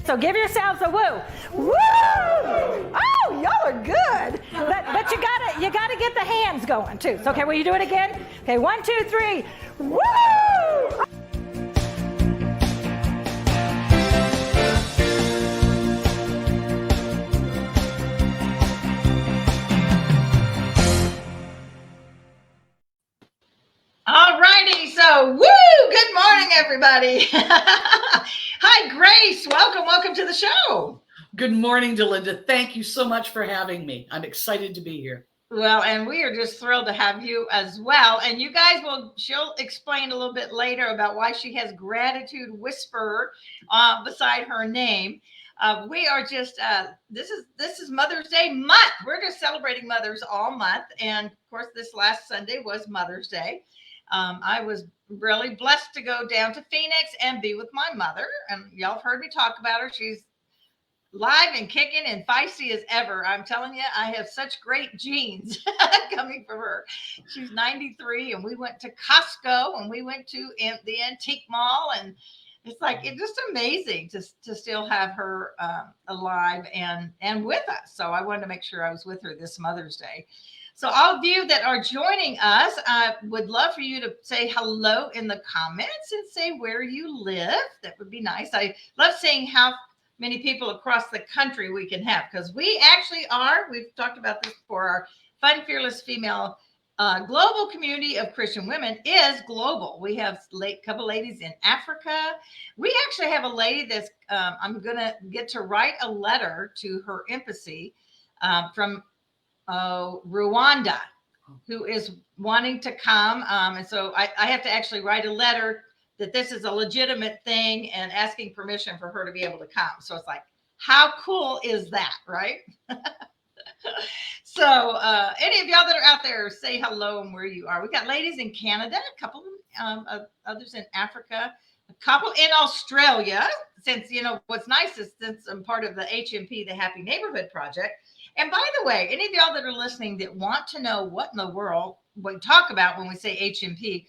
So give yourselves a woo. Woo! Oh, y'all are good. But you gotta get the hands going too. So okay, will you do it again? Okay, 1, 2, 3. Woo! All righty, so woo! Good morning, everybody. Hi, Grace. Welcome to the show. Good morning, Delinda. Thank you so much for having me. I'm excited to be here. Well, and we are just thrilled to have you as well. And you guys she'll explain a little bit later about why she has Gratitude Whisperer beside her name. We are just this is Mother's Day month. We're just celebrating mothers all month, and of course, this last Sunday was Mother's Day. I was really blessed to go down to Phoenix and be with my mother. And y'all have heard me talk about her. She's live and kicking and feisty as ever. I'm telling you, I have such great genes coming from her. She's 93, and we went to Costco, and we went to the antique mall, and it's just amazing to still have her alive and with us. So I wanted to make sure I was with her this Mother's Day. So all of you that are joining us, I would love for you to say hello in the comments and say where you live. That would be nice. I love seeing how many people across the country we can have, because we actually we've talked about this before, our Fun Fearless Female global community of Christian women is global. We have a couple ladies in Africa. We actually have a lady that's, I'm going to get to write a letter to her embassy from Rwanda, who is wanting to come. And so I have to actually write a letter that this is a legitimate thing and asking permission for her to be able to come. So it's like, how cool is that, right? So any of y'all that are out there, say hello and where you are. We got ladies in Canada, a couple of others in Africa, a couple in Australia. Since, what's nice is since I'm part of the HMP, the Happy Neighborhood Project. And by the way, any of y'all that are listening that want to know what in the world we talk about when we say HMP,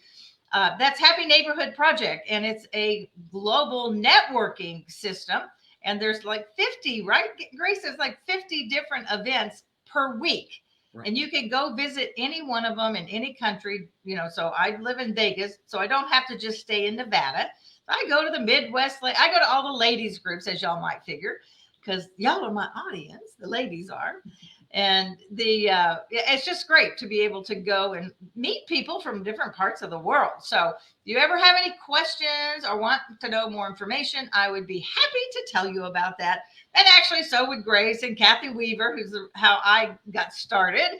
that's Happy Neighborhood Project. And it's a global networking system. And there's like 50, right, Grace? There's like 50 different events per week. Right. And you can go visit any one of them in any country. So I live in Vegas, so I don't have to just stay in Nevada. I go to the Midwest. I go to all the ladies groups, as y'all might figure, because y'all are my audience. The ladies are. And it's just great to be able to go and meet people from different parts of the world. So if you ever have any questions or want to know more information, I would be happy to tell you about that. And actually, so would Grace and Kathy Weaver, who's how I got started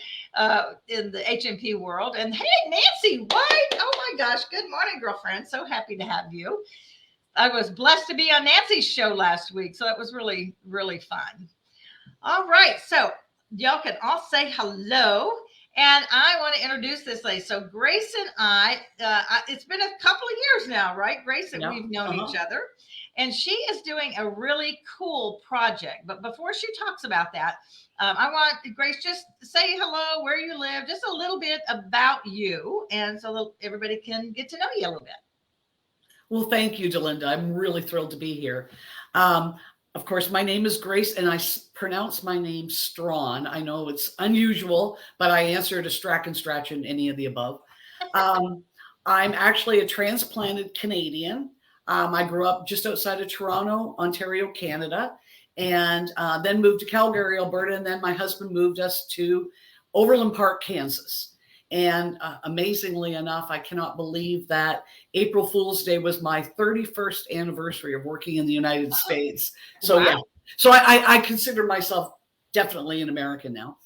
in the HMP world. And hey, Nancy White. Oh my gosh. Good morning, girlfriend. So happy to have you. I was blessed to be on Nancy's show last week. So that was really, really fun. All right. So y'all can all say hello. And I want to introduce this lady. So Grace and I it's been a couple of years now, right, Grace, that we've known each other. And she is doing a really cool project. But before she talks about that, I want Grace just say hello, where you live, just a little bit about you. And so everybody can get to know you a little bit. Well, thank you, Delinda. I'm really thrilled to be here. Of course, my name is Grace, and I pronounce my name Strachan. I know it's unusual, but I answer to Strachan, any of the above. I'm actually a transplanted Canadian. I grew up just outside of Toronto, Ontario, Canada, and then moved to Calgary, Alberta, and then my husband moved us to Overland Park, Kansas. And amazingly enough, I cannot believe that April Fool's Day was my 31st anniversary of working in the United States. So wow. Yeah, so I consider myself definitely an American now.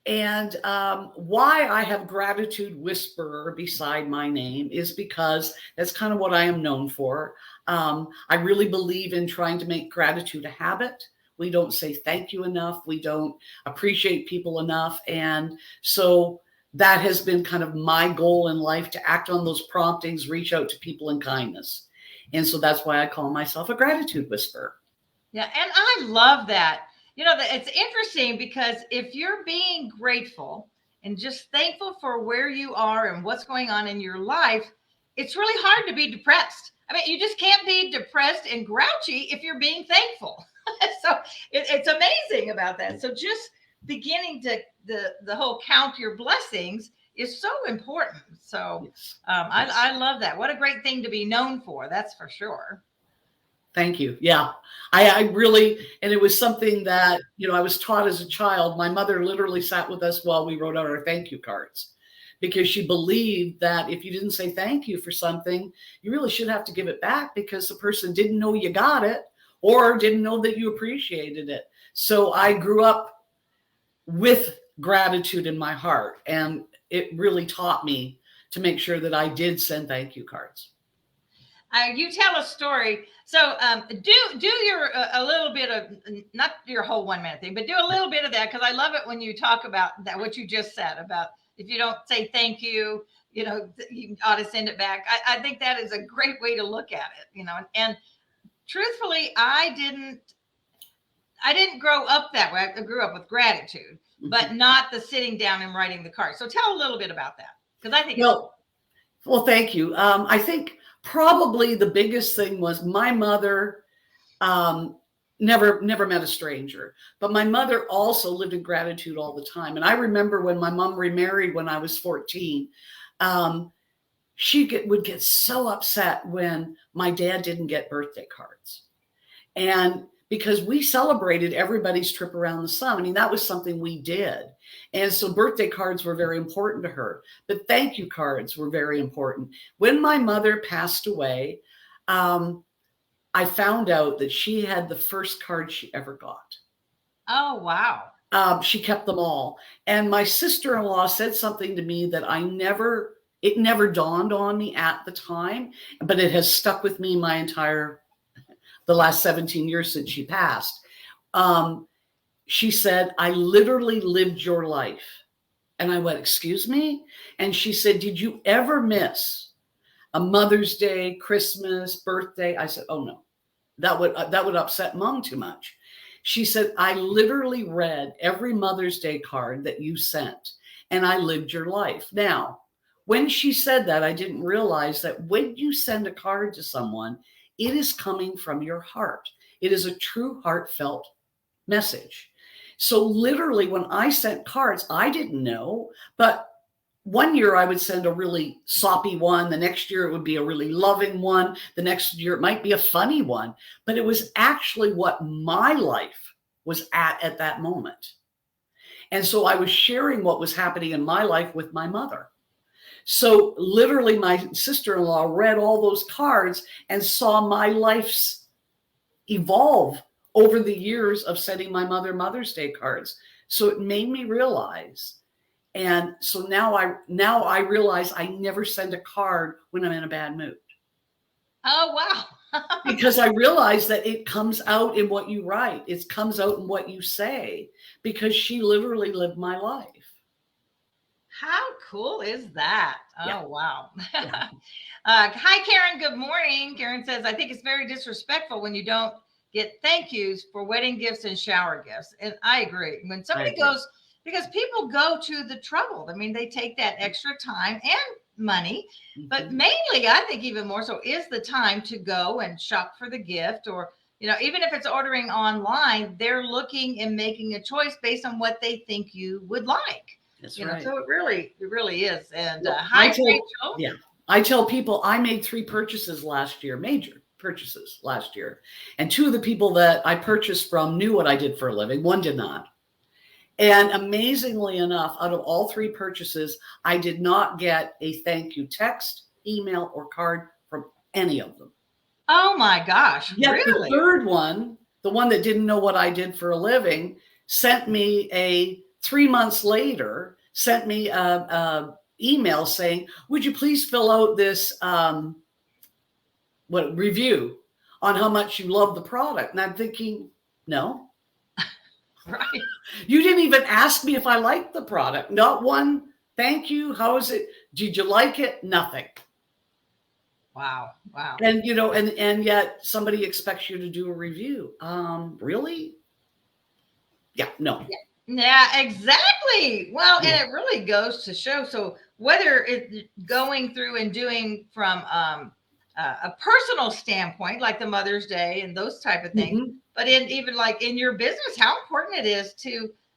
Why I have Gratitude Whisperer beside my name is because that's kind of what I am known for. I really believe in trying to make gratitude a habit. We don't say thank you enough. We don't appreciate people enough. And so that has been kind of my goal in life, to act on those promptings, reach out to people in kindness. And so that's why I call myself a gratitude whisperer. Yeah. And I love that. It's interesting because if you're being grateful and just thankful for where you are and what's going on in your life, it's really hard to be depressed. I mean, you just can't be depressed and grouchy if you're being thankful. So it's amazing about that. So just beginning to the whole count your blessings is so important. So Yes. I love that. What a great thing to be known for. That's for sure. Thank you. Yeah. I really, and it was something that, I was taught as a child. My mother literally sat with us while we wrote out our thank you cards, because she believed that if you didn't say thank you for something, you really should have to give it back, because the person didn't know you got it or didn't know that you appreciated it. So I grew up with gratitude in my heart, and it really taught me to make sure that I did send thank you cards. You tell a story. So do your a little bit of, not your whole 1 minute thing, but do a little bit of that, because I love it when you talk about that, what you just said about if you don't say thank you, you ought to send it back. I think that is a great way to look at it, and truthfully, I didn't grow up that way. I grew up with gratitude, but not the sitting down and writing the card. So tell a little bit about that, because I think well, thank you. I think probably the biggest thing was my mother never met a stranger, but my mother also lived in gratitude all the time. And I remember when my mom remarried when I was 14, she would get so upset when my dad didn't get birthday cards. And because we celebrated everybody's trip around the sun. I mean, that was something we did. And so birthday cards were very important to her, but thank you cards were very important. When my mother passed away, I found out that she had the first card she ever got. Oh, wow. She kept them all. And my sister-in-law said something to me that it never dawned on me at the time, but it has stuck with me the last 17 years since she passed. She said, I literally lived your life. And I went, excuse me? And she said, did you ever miss a Mother's Day, Christmas, birthday? I said, oh no, that would upset Mom too much. She said, I literally read every Mother's Day card that you sent, and I lived your life. Now, when she said that, I didn't realize that when you send a card to someone, it is coming from your heart. It is a true heartfelt message. So literally when I sent cards, I didn't know, but one year I would send a really soppy one. The next year it would be a really loving one. The next year it might be a funny one, but it was actually what my life was at that moment. And so I was sharing what was happening in my life with my mother. So literally my sister-in-law read all those cards and saw my life's evolve over the years of sending my mother Mother's Day cards. So it made me realize. And so now I realize I never send a card when I'm in a bad mood. Oh, wow. Because I realize that it comes out in what you write. It comes out in what you say, because she literally lived my life. How cool is that? Oh, Yeah. wow. Yeah. Hi, Karen. Good morning. Karen says, I think it's very disrespectful when you don't get thank yous for wedding gifts and shower gifts. And I agree. When somebody goes, because people go to the trouble. I mean, they take that extra time and money, but mainly, I think even more so, is the time to go and shop for the gift, or, even if it's ordering online, they're looking and making a choice based on what they think you would like. That's right. So it really is. And Well, hi, Rachel. Yeah. I tell people I made 3 purchases last year, major purchases last year. And 2 of the people that I purchased from knew what I did for a living. 1 did not. And amazingly enough, out of all 3 purchases, I did not get a thank you text, email, or card from any of them. Oh my gosh. Yet really? The third one, the one that didn't know what I did for a living, sent me 3 months later, sent me a email saying, would you please fill out this review on how much you love the product? And I'm thinking, no. Right. You didn't even ask me if I liked the product. Not one thank you. How is it? Did you like it? Nothing. Wow. And and yet somebody expects you to do a review. Really? Yeah, no. Yeah, exactly. Well, and it really goes to show. So whether it's going through and doing from a personal standpoint, like the Mother's Day and those type of things, but in even like in your business, how important it is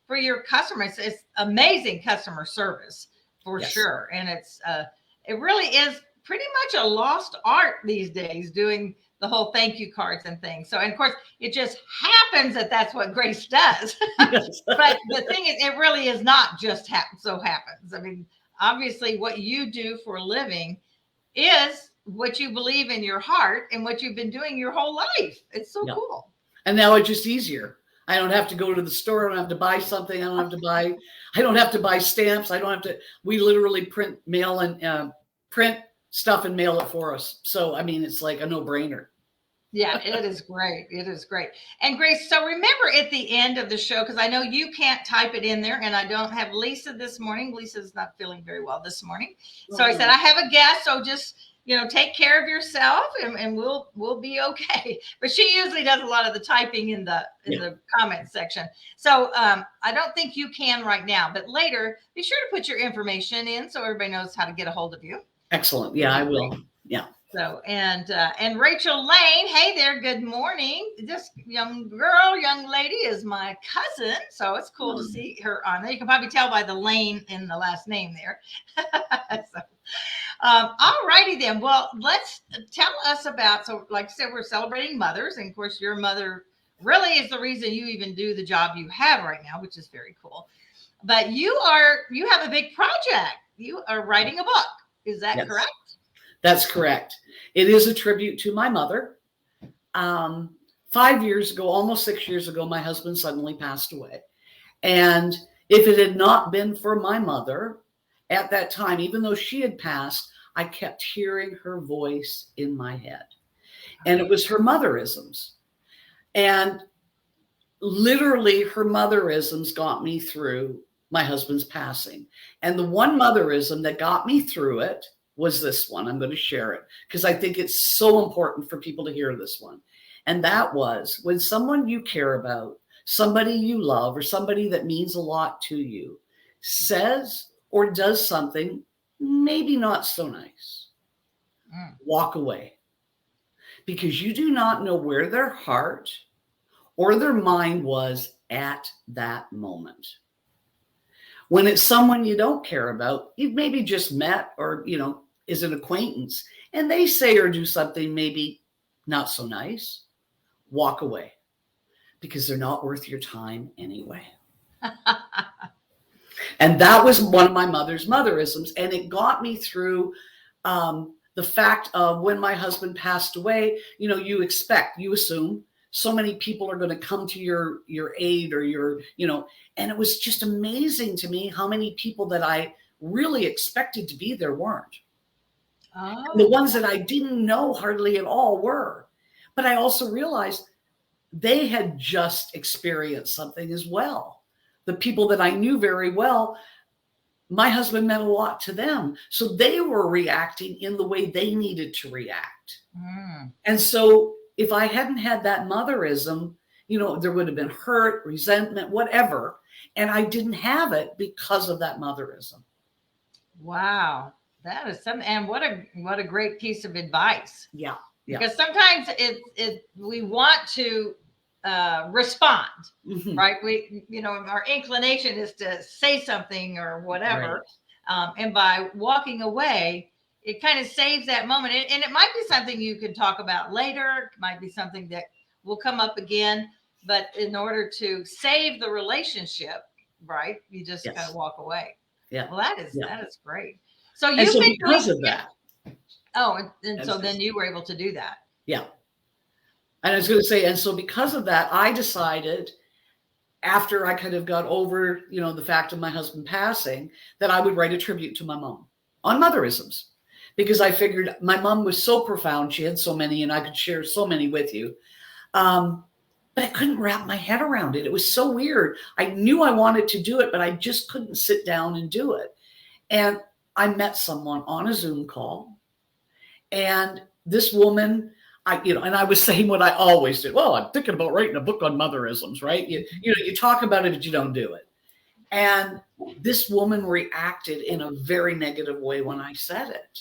for your customers. It's amazing customer service for sure, and it really is pretty much a lost art these days, doing the whole thank you cards and things. So, and of course, it just happens that that's what Grace does. But the thing is, it really is not just so happens. I mean, obviously, what you do for a living is what you believe in your heart and what you've been doing your whole life. It's so cool. And now it's just easier. I don't have to go to the store. I don't have to buy something. I don't have to buy stamps. We literally print stuff and mail it for us. So, I mean, it's like a no-brainer. Yeah, it is great. It is great. And Grace, so remember at the end of the show, because I know you can't type it in there, and I don't have Lisa this morning. Lisa's not feeling very well this morning. So I said, I have a guest, so just, take care of yourself and we'll be okay. But she usually does a lot of the typing in the comment section. So I don't think you can right now, but later be sure to put your information in so everybody knows how to get a hold of you. Excellent. Yeah, I will. Yeah. So, and Rachel Lane, hey there, good morning. This young lady is my cousin. So it's cool to see her on there. You can probably tell by the Lane in the last name there. So, all righty then. Well, let's tell us about, so like I said, we're celebrating mothers. And of course, your mother really is the reason you even do the job you have right now, which is very cool. But you have a big project. You are writing a book. Is that correct? That's correct. It is a tribute to my mother. 5 years ago, almost 6 years ago, my husband suddenly passed away. And if it had not been for my mother at that time, even though she had passed, I kept hearing her voice in my head. And it was her mother-isms. And literally her mother-isms got me through my husband's passing. And the one mother-ism that got me through it was this one. I'm going to share it because I think it's so important for people to hear this one. And that was when someone you care about, somebody you love, or somebody that means a lot to you says or does something maybe not so nice, walk away, because you do not know where their heart or their mind was at that moment. When it's someone you don't care about, you've maybe just met or, is an acquaintance, and they say or do something maybe not so nice, walk away, because they're not worth your time anyway. And that was one of my mother's mother-isms. And it got me through the fact of when my husband passed away, you assume so many people are going to come to your aid or and it was just amazing to me how many people that I really expected to be there weren't. Oh. The ones that I didn't know hardly at all were. But I also realized they had just experienced something as well. The people that I knew very well, my husband meant a lot to them. So they were reacting in the way they needed to react. And so if I hadn't had that mother-ism, there would have been hurt, resentment, whatever. And I didn't have it because of that mother-ism. Wow. That is something. And what a great piece of advice. Yeah. Because sometimes we want to respond, right? Our inclination is to say something or whatever. Right. And by walking away, it kind of saves that moment. And it might be something you could talk about later. It might be something that will come up again. But in order to save the relationship, right, you just kind of walk away. Yeah. Well, that is great. So you've been because of that. Oh, and so then you were able to do that. Yeah. And I was going to say, and so because of that, I decided after I kind of got over, the fact of my husband passing, that I would write a tribute to my mom on mother-isms, because I figured my mom was so profound. She had so many, and I could share so many with you. But I couldn't wrap my head around it. It was so weird. I knew I wanted to do it, but I just couldn't sit down and do it. And I met someone on a Zoom call, and this woman, and I was saying what I always did. Well, I'm thinking about writing a book on mother-isms, right? You talk about it, but you don't do it. And this woman reacted in a very negative way when I said it.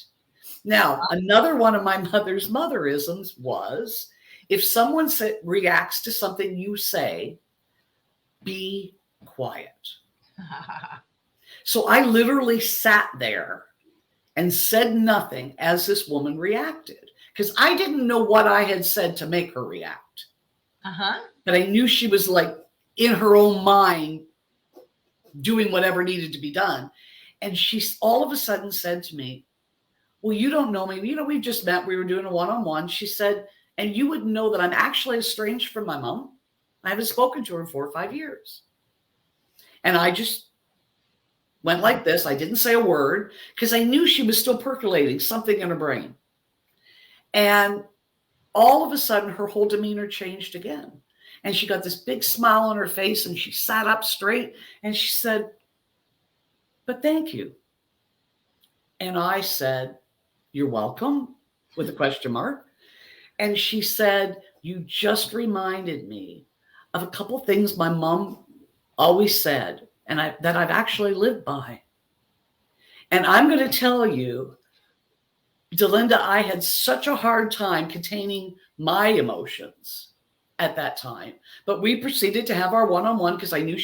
Now, another one of my mother's motherisms was, if someone reacts to something you say, be quiet. So I literally sat there and said nothing as this woman reacted, because I didn't know what I had said to make her react. But I knew she was like in her own mind doing whatever needed to be done. And she all of a sudden said to me, well, you don't know me. You know, we've just met. We were doing a one-on-one. She said, and you would know that I'm actually estranged from my mom. I haven't spoken to her in 4 or 5 years. And I just went like this. I didn't say a word because I knew she was still percolating something in her brain. And all of a sudden, her whole demeanor changed again. And she got this big smile on her face, and she sat up straight and she said, but thank you. And I said, you're welcome, with a question mark. And she said, you just reminded me of a couple things my mom always said, and that I've actually lived by. And I'm going to tell you, Delinda, I had such a hard time containing my emotions at that time. But we proceeded to have our one-on-one because I knew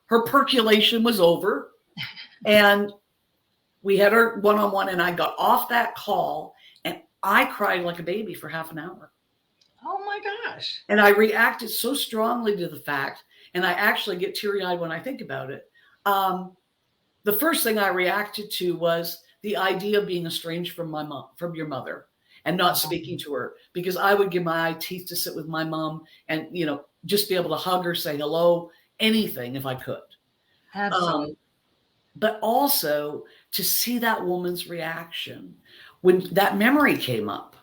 her percolation was over. And we had our one-on-one, and I got off that call and I cried like a baby for half an hour. Oh my gosh. And I reacted so strongly to the fact, and I actually get teary-eyed when I think about it. The first thing I reacted to was the idea of being estranged from my mom, from your mother, and not speaking to her, because I would give my teeth to sit with my mom and, you know, just be able to hug her, say hello, anything if I could. Absolutely. But also to see that woman's reaction when that memory came up.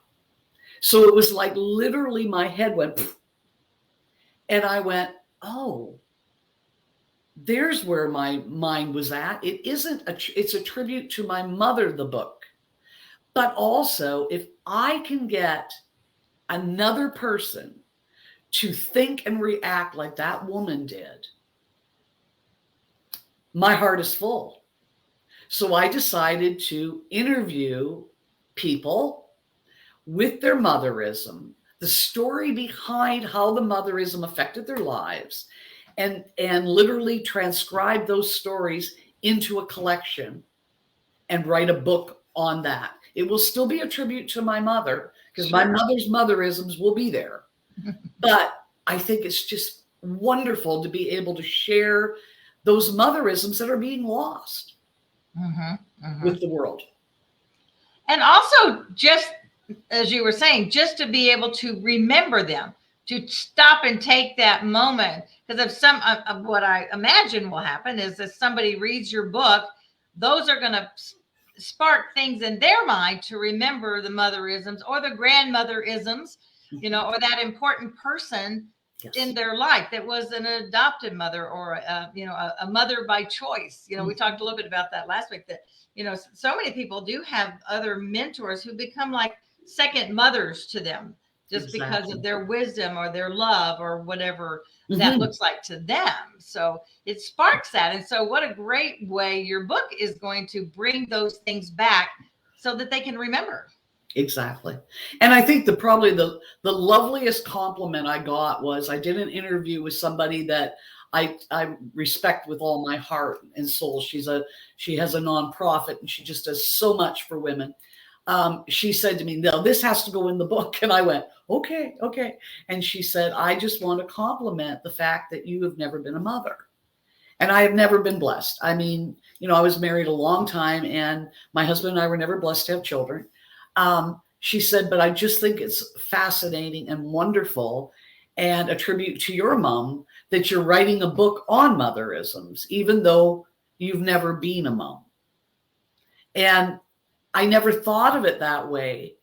So it was like literally my head went, pfft, and I went, oh, there's where my mind was at. It isn't it's a tribute to my mother, the book. But also, if I can get another person to think and react like that woman did, my heart is full. So I decided to interview people with their motherism, the story behind how the motherism affected their lives, and literally transcribe those stories into a collection and write a book on that. It will still be a tribute to my mother, because my mother's motherisms will be there. But I think it's just wonderful to be able to share those motherisms that are being lost with the world. And also, just as you were saying, just to be able to remember them, to stop and take that moment. Because if some of what I imagine will happen is if somebody reads your book, those are going to spark things in their mind to remember the motherisms or the grandmotherisms, you know, or that important person in their life that was an adopted mother or a mother by choice. You know, we talked a little bit about that last week, that, you know, so many people do have other mentors who become like second mothers to them, just because of their wisdom or their love or whatever that looks like to them. So it sparks that. And so what a great way your book is going to bring those things back so that they can remember. Exactly. And I think probably the loveliest compliment I got was, I did an interview with somebody that I respect with all my heart and soul. She has a nonprofit, and she just does so much for women. She said to me, no, this has to go in the book. And I went, okay. And she said, I just want to compliment the fact that you have never been a mother. And I have never been blessed. I mean, you know, I was married a long time, and my husband and I were never blessed to have children. She said, but I just think it's fascinating and wonderful, and a tribute to your mom, that you're writing a book on motherisms, even though you've never been a mom. And I never thought of it that way,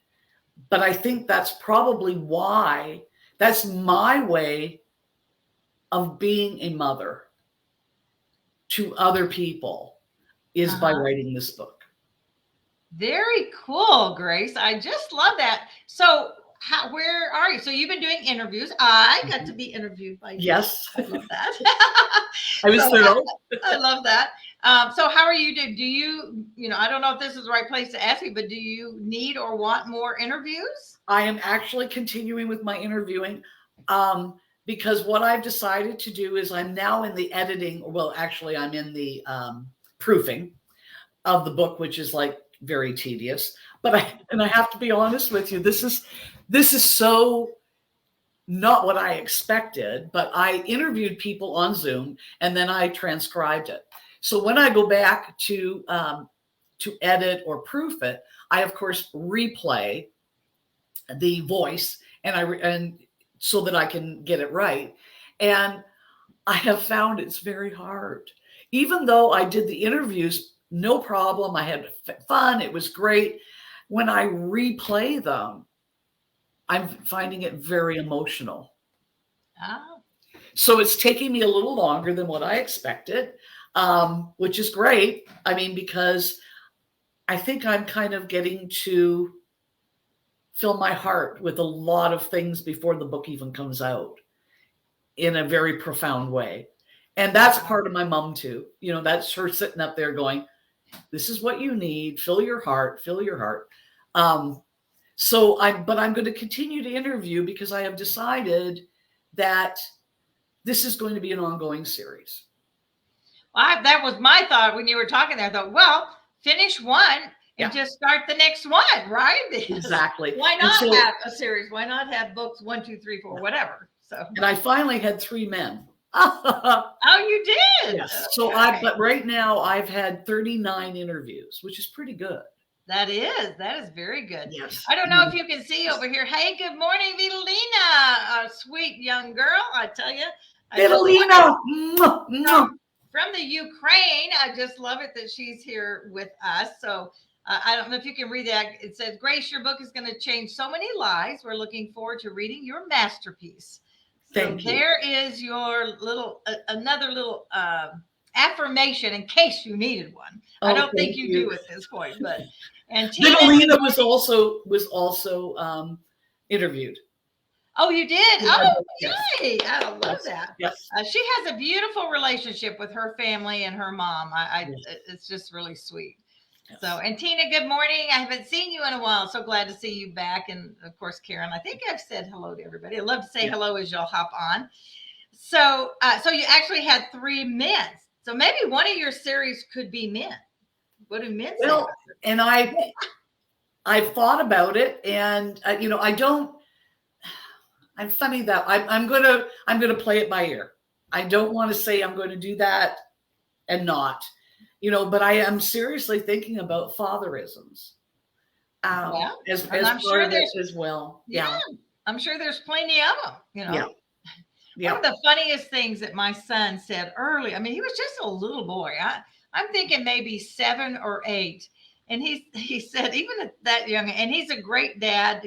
but I think that's probably why, that's my way of being a mother to other people, is by writing this book. Very cool, Grace. I just love that. So where are you? So you've been doing interviews. I got to be interviewed by you. Yes. I love that. I was thrilled. I love that. So how are you do you, I don't know if this is the right place to ask you, but do you need or want more interviews? I am actually continuing with my interviewing, because what I've decided to do is I'm now in the editing. Well, actually, I'm in the proofing of the book, which is like very tedious. But I have to be honest with you. This is so not what I expected. But I interviewed people on Zoom and then I transcribed it. So when I go back to edit or proof it, I of course replay the voice and so that I can get it right. And I have found it's very hard. Even though I did the interviews, no problem. I had fun. It was great. When I replay them, I'm finding it very emotional. Ah. So it's taking me a little longer than what I expected, which is great. I mean, because I think I'm kind of getting to fill my heart with a lot of things before the book even comes out in a very profound way. And that's part of my mom too. That's her sitting up there going, this is what you need. Fill your heart, fill your heart. But I'm going to continue to interview because I have decided that this is going to be an ongoing series. Well, that was my thought when you were talking there. I thought, well, finish one and just start the next one, right? Exactly. Why not have a series? Why not have books 1, 2, 3, 4, whatever? So. And I finally had 3 men. Oh, you did? Yes. Okay. But right now I've had 39 interviews, which is pretty good. That is very good. Yes. I don't know if you can see over here. Hey, good morning, Vitalina, a sweet young girl. I tell you. Vitalina. From the Ukraine. I just love it that she's here with us. So I don't know if you can read that. It says, Grace, your book is going to change so many lives. We're looking forward to reading your masterpiece. So Thank you. there is your another little affirmation in case you needed one. I don't think you do at this point, but and Vitalina was also interviewed. Oh, you did? Oh, yes. yay! I love that. Yes. She has a beautiful relationship with her family and her mom. It's just really sweet. Yes. So, and Tina, good morning. I haven't seen you in a while. So glad to see you back. And of course, Karen, I think I've said hello to everybody. I love to say hello as y'all hop on. So, so you actually had 3 men. So maybe one of your series could be men. What do men say? Well, and I've thought about it, and I'm funny that I'm gonna play it by ear. I don't want to say I'm going to do that and not. But I am seriously thinking about fatherisms. As sure there's as well. Yeah. I'm sure there's plenty of them, Yeah. One of the funniest things that my son said early, I mean, he was just a little boy. I'm thinking maybe 7 or 8. And he said, even at that young, and he's a great dad,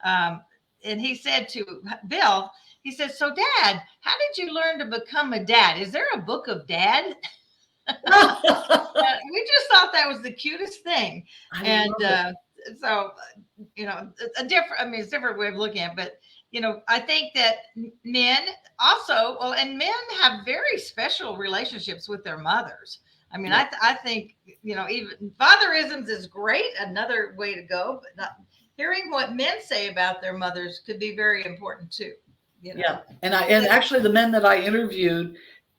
and he said to Bill, he said, so Dad, how did you learn to become a dad? Is there a book of dad? We just thought that was the cutest thing. So, it's a different way of looking at it, but I think that men also, and men have very special relationships with their mothers. I mean, I think, even fatherisms is great. Another way to go, but hearing what men say about their mothers could be very important too. Yeah. And actually the men that I interviewed,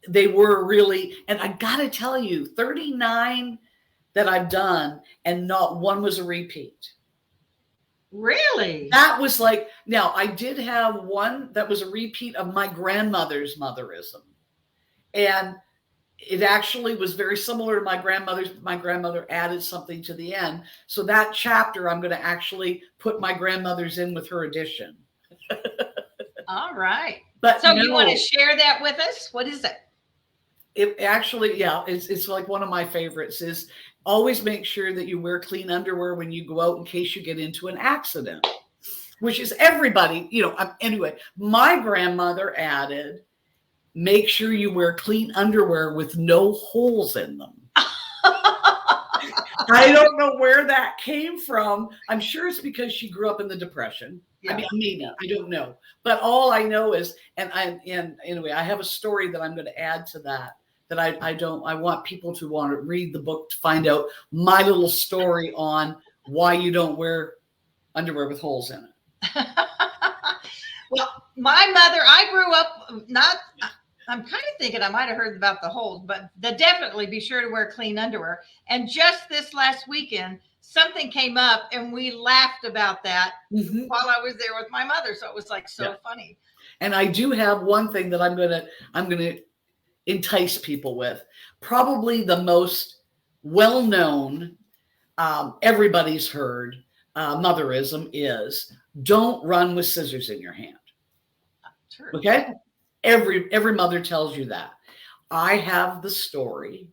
they were really, and I got to tell you, 39 that I've done and not one was a repeat. Really? That was like, now I did have one that was a repeat of my grandmother's motherism. And it actually was very similar to my grandmother's. My grandmother added something to the end. So that chapter, I'm going to actually put my grandmother's in with her addition. All right. But so you want to share that with us? What is it? It actually, it's like one of my favorites is always make sure that you wear clean underwear when you go out in case you get into an accident, which is everybody, anyway, my grandmother added, make sure you wear clean underwear with no holes in them. I don't know where that came from. I'm sure it's because she grew up in the Depression. Yeah. I mean, maybe, I don't know. But all I know is, and anyway, I have a story that I'm going to add to that that I want people to want to read the book to find out my little story on why you don't wear underwear with holes in it. Well, my mother, I grew up not, I'm kind of thinking I might have heard about the holes, but definitely be sure to wear clean underwear. And just this last weekend, something came up and we laughed about that while I was there with my mother. So it was like so funny. And I do have one thing that I'm gonna entice people with. Probably the most well-known, everybody's heard motherism is don't run with scissors in your hand. True. Okay, every mother tells you that. I have the story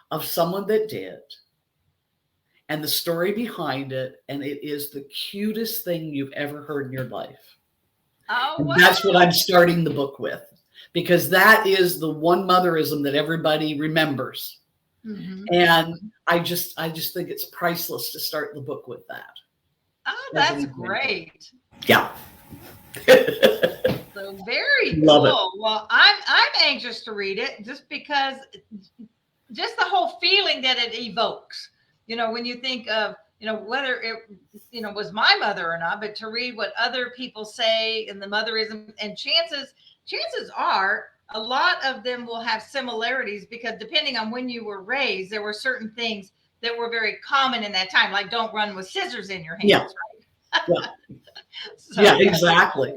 of someone that did, and the story behind it, and it is the cutest thing you've ever heard in your life. Oh, wow. And that's what I'm starting the book with, because that is the one motherism that everybody remembers. And I just think it's priceless to start the book with that. Oh, that's great. Yeah. So very Love cool. It. Well, I'm anxious to read it just because just the whole feeling that it evokes. You know, when you think of, you know, whether it, you know, was my mother or not, but to read what other people say in the motherism, and chances are a lot of them will have similarities, because depending on when you were raised, there were certain things that were very common in that time, like don't run with scissors in your hands. Yeah. Right? Yeah. So, yeah, exactly.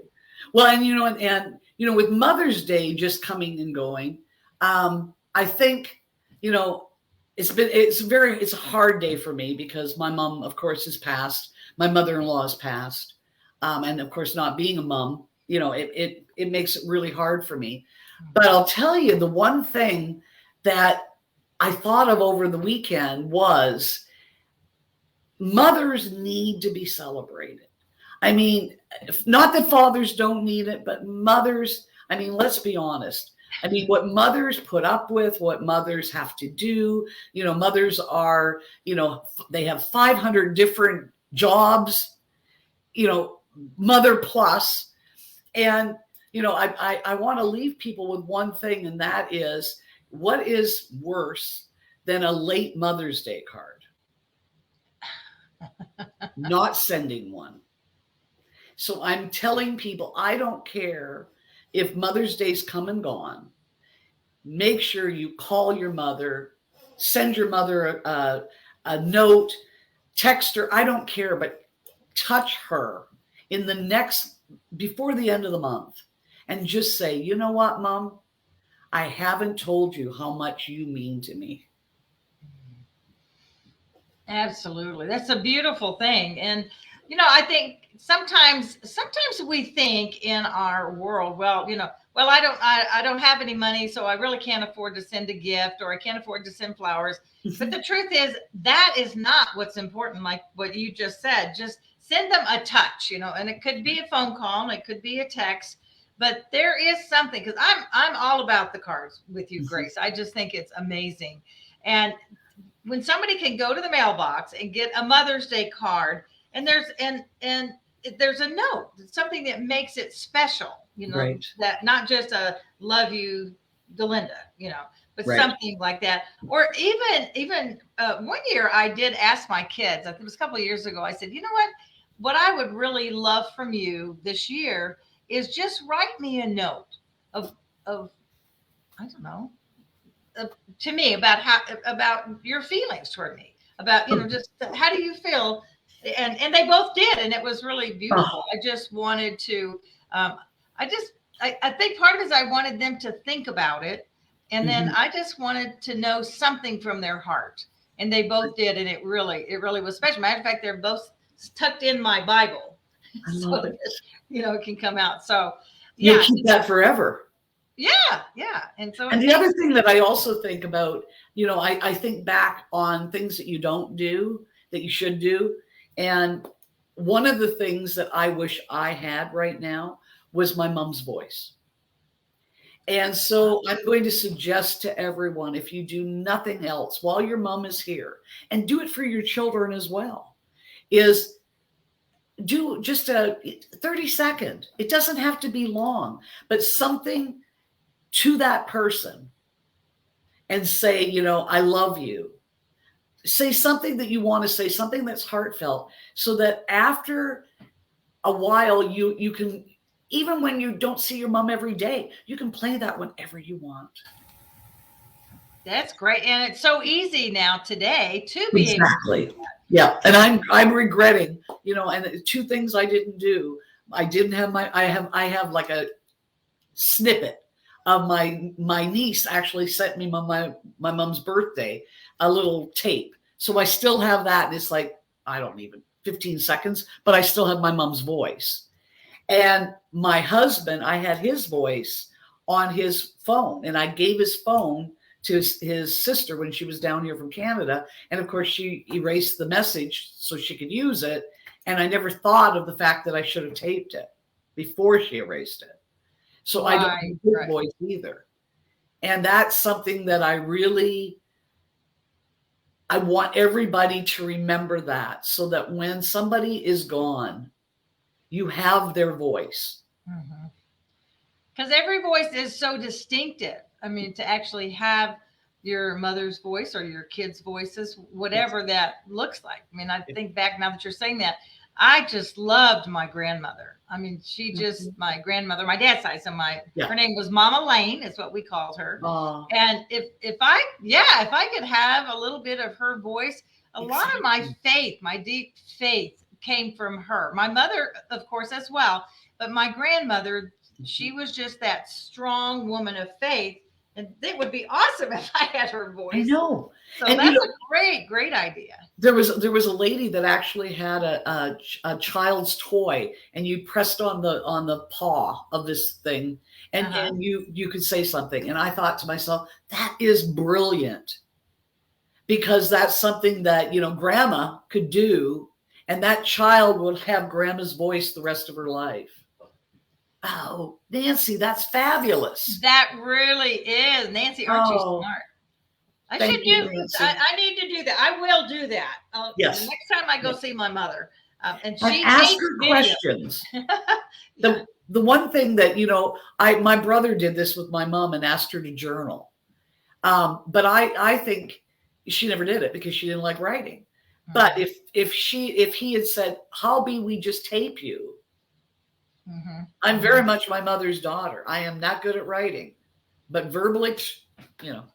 Well, and you know, with Mother's Day just coming and going, I think, you know, it's a hard day for me because my mom, of course, has passed. My mother-in-law has passed. And of course, not being a mom, you know, it makes it really hard for me. But I'll tell you, the one thing that I thought of over the weekend was mothers need to be celebrated. I mean, not that fathers don't need it, but mothers, I mean, let's be honest. I mean, what mothers put up with, what mothers have to do, you know, mothers are, you know, they have 500 different jobs, you know, mother plus. And, you know, I want to leave people with one thing, and that is, what is worse than a late Mother's Day card? Not sending one. So I'm telling people, I don't care if Mother's Day's come and gone. Make sure you call your mother, send your mother a note, text her. I don't care, but touch her before the end of the month, and just say, you know what, Mom? I haven't told you how much you mean to me. Absolutely. That's a beautiful thing. And, you know, I think sometimes we think in our world, well, you know, well, I don't have any money, so I really can't afford to send a gift, or I can't afford to send flowers. But the truth is, that is not what's important. Like what you just said, just send them a touch, you know, and it could be a phone call, and it could be a text, but there is something, because I'm all about the cards with you, Grace. I just think it's amazing. And when somebody can go to the mailbox and get a Mother's Day card, and there's a note, something that makes it special, you know, right. That not just a love you, Delinda, you know, but right. Something like that. Or even one year I did ask my kids, I think it was a couple of years ago, I said, you know what I would really love from you this year is just write me a note of I don't know, to me about your feelings toward me, about, you know, just how do you feel? And they both did, and it was really beautiful. I just wanted to, I think part of it is I wanted them to think about it, and then I just wanted to know something from their heart, and they both did, and it really was special. Matter of fact, they're both tucked in my Bible, so that, you know, it can come out. So yeah, you'll keep that forever. Yeah. And the other thing that I also think about, you know, I think back on things that you don't do that you should do. And one of the things that I wish I had right now was my mom's voice. And so I'm going to suggest to everyone, if you do nothing else while your mom is here, and do it for your children as well, is do just a 30-second. It doesn't have to be long, but something to that person and say, I love you. Say something that you want to say, something that's heartfelt, so that after a while you can, even when you don't see your mom every day, you can play that whenever you want. That's great. And it's so easy now today to be Exactly. able to do that. Yeah. And I'm regretting, and two things I didn't do. I didn't have I have like a snippet of my niece actually sent me my mom's birthday, a little tape. So I still have that. And it's like, I don't even 15 seconds, but I still have my mom's voice. And my husband, I had his voice on his phone, and I gave his phone to his sister when she was down here from Canada. And of course, she erased the message so she could use it. And I never thought of the fact that I should have taped it before she erased it. So I don't have his voice either. And that's something that I want everybody to remember, that so that when somebody is gone, you have their voice. Because every voice is so distinctive. I mean, to actually have your mother's voice or your kids' voices, whatever that looks like. I mean, I think back now that you're saying that, I just loved my grandmother. I mean, she just, my grandmother, my dad's side. So her name was Mama Lane, is what we called her. And if I could have a little bit of her voice, a lot of my faith, my deep faith came from her. My mother, of course, as well. But my grandmother, she was just that strong woman of faith. And it would be awesome if I had her voice. I know. So and that's a great idea. There was a lady that actually had a child's toy, and you pressed on the paw of this thing, and you could say something. And I thought to myself, that is brilliant, because that's something that grandma could do, and that child will have grandma's voice the rest of her life. Oh, Nancy, that's fabulous. That really is. Nancy, aren't you smart? I should do. I need to do that. I will do that. Yes. The next time I go see my mother, and she ask her questions. The one thing that my brother did this with my mom and asked her to journal, but I think she never did it because she didn't like writing. But if he had said, "Hobby, we just tape you." I'm very much my mother's daughter. I am not good at writing, but verbally, piece of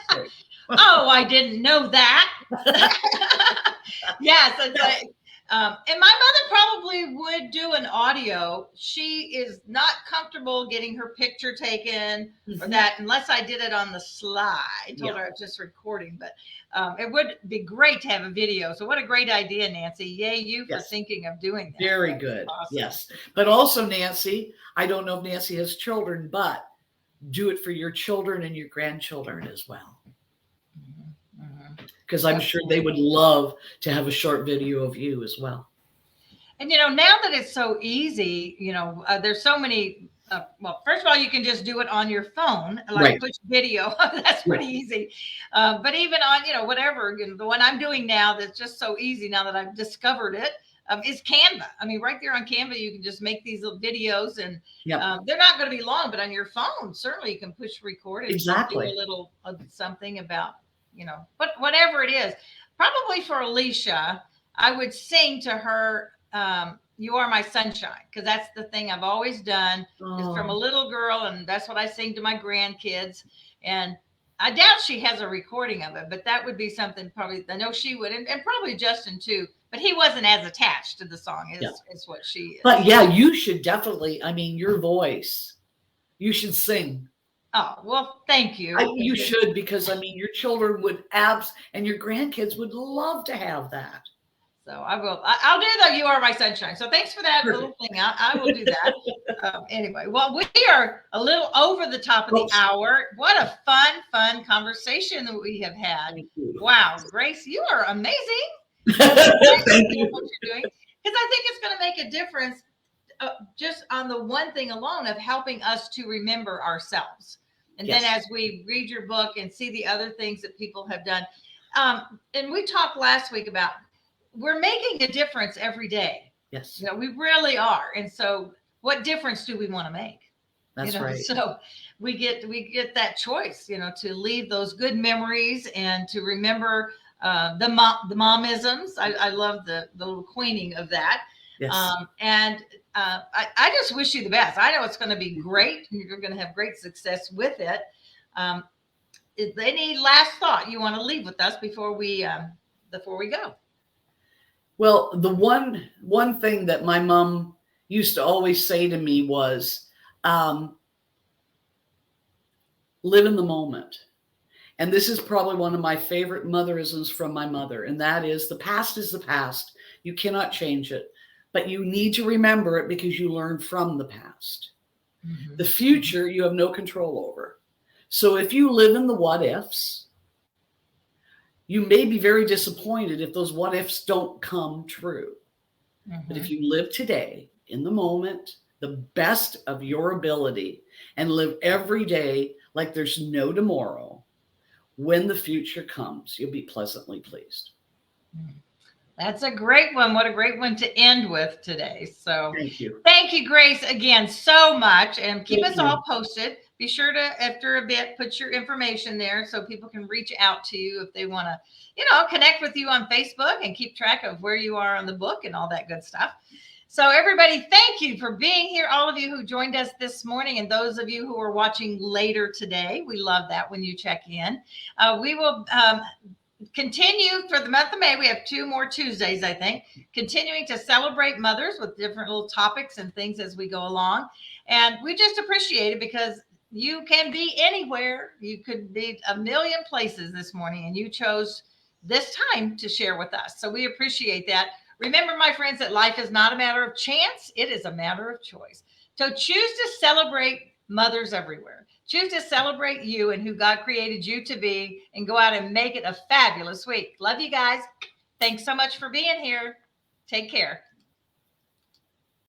cake. Oh, I didn't know that. Yes. And my mother probably would do an audio. She is not comfortable getting her picture taken or that unless I did it on the slide. I told her I was just recording, but it would be great to have a video. So what a great idea, Nancy. Yay, you for thinking of doing that. Very good. Awesome. Yes. But also, Nancy, I don't know if Nancy has children, but do it for your children and your grandchildren as well. Because I'm sure they would love to have a short video of you as well. And, now that it's so easy, there's so many, well, first of all, you can just do it on your phone, like push video. That's pretty easy. But even on, whatever, the one I'm doing now that's just so easy now that I've discovered it is Canva. I mean, right there on Canva, you can just make these little videos, and they're not going to be long, but on your phone, certainly you can push record and do a little something about, but whatever it is. Probably for Alicia, I would sing to her, "You Are My Sunshine," because that's the thing I've always done. It's from a little girl, and that's what I sing to my grandkids. And I doubt she has a recording of it, but that would be something probably, I know she would, and probably Justin too, but he wasn't as attached to the song as what she is. But yeah, you should definitely, your voice, you should sing. Oh, well, thank you. You should, because your children would and your grandkids would love to have that. So I will. I'll do the "You Are My Sunshine." So thanks for that little thing. I will do that. Anyway, well, we are a little over the top of the hour. What a fun conversation that we have had. Wow, Grace, you are amazing. Thank you. What you're doing, because I think it's going to make a difference. Just on the one thing alone of helping us to remember ourselves. And then as we read your book and see the other things that people have done. And we talked last week about we're making a difference every day. Yes. We really are. And so what difference do we want to make? That's right. So we get that choice, to leave those good memories and to remember the Mom-isms. I love the little queening of that. Yes. I just wish you the best. I know it's going to be great. You're going to have great success with it. Any last thought you want to leave with us before we go? Well, the one thing that my mom used to always say to me was, live in the moment. And this is probably one of my favorite mother-isms from my mother. And that is, the past is the past. You cannot change it, but you need to remember it because you learned from the past. Mm-hmm. The future, you have no control over. So if you live in the what ifs, you may be very disappointed if those what ifs don't come true. Mm-hmm. But if you live today in the moment, the best of your ability, and live every day like there's no tomorrow, when the future comes, you'll be pleasantly pleased. That's a great one. What a great one to end with today. So thank you. Thank you, Grace, again, so much. And keep us all posted. Be sure to, after a bit, put your information there so people can reach out to you if they want to, connect with you on Facebook and keep track of where you are on the book and all that good stuff. So everybody, thank you for being here. All of you who joined us this morning, and those of you who are watching later today, we love that when you check in. We will continue for the month of May. We have 2 more Tuesdays, I think, continuing to celebrate mothers with different little topics and things as we go along. And we just appreciate it because you can be anywhere. You could be a million places this morning, and you chose this time to share with us. So we appreciate that. Remember, my friends, that life is not a matter of chance. It is a matter of choice. So choose to celebrate mothers everywhere. Choose to celebrate you and who God created you to be, and go out and make it a fabulous week. Love you guys. Thanks so much for being here. Take care.